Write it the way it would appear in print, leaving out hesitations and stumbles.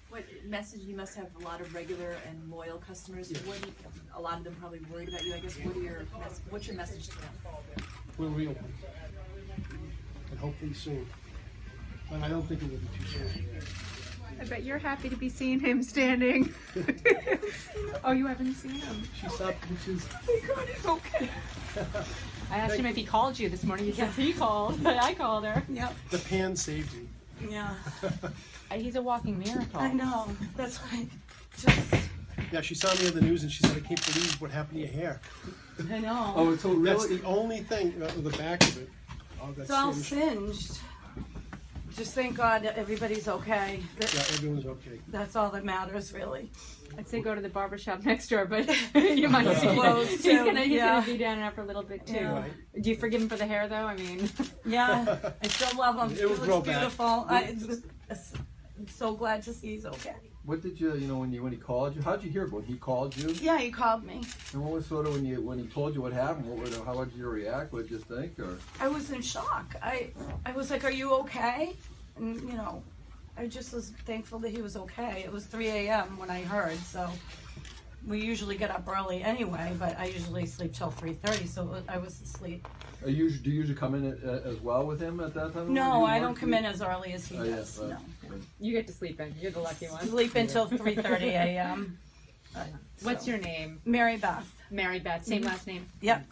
What message? You must have a lot of regular and loyal customers. Yeah. A lot of them probably worried about you. I guess. What's your message to them? We're real, and hopefully soon. But I don't think it will be too soon. I bet you're happy to be seeing him standing. Oh, you haven't seen him? She's up, which is. Oh my God, he's okay. I asked him if he called you this morning. He says he called, but I called her. Yep. The pan saved you. Yeah. He's a walking miracle. I know. That's why. Just. Yeah, she saw me on the news and she said, "I can't believe what happened to your hair." I know. Oh, it's so really. That's the only thing. The back of it. Oh, that's It's all singed. singed. Just thank God that everybody's okay. Yeah, everyone's okay. That's all that matters, really. I'd say go to the barbershop next door, but you might be closed he's too. gonna Yeah. be down and out for a little bit too. Yeah. Right. Do you forgive him for the hair though? I mean, Yeah, I still love him. It will He grow looks back. beautiful. I'm so glad to see he's okay. What did you know when he called you? How'd you hear when he called you? Yeah, he called me. And what was sort of when he told you what happened? How did you react? What did you think? Or I was in shock. I was like, "Are you okay?" And I just was thankful that he was okay. It was 3 a.m. when I heard, so we usually get up early anyway. But I usually sleep till 3:30, so I was asleep. do you usually come in as well with him at that time? No, I don't come in as early as he Oh, yeah, does. right. No, you get to sleep in. You're the lucky one. sleep until 3:30 a.m. What's your name? Mary Beth. Mary Beth. Same last name. Yep.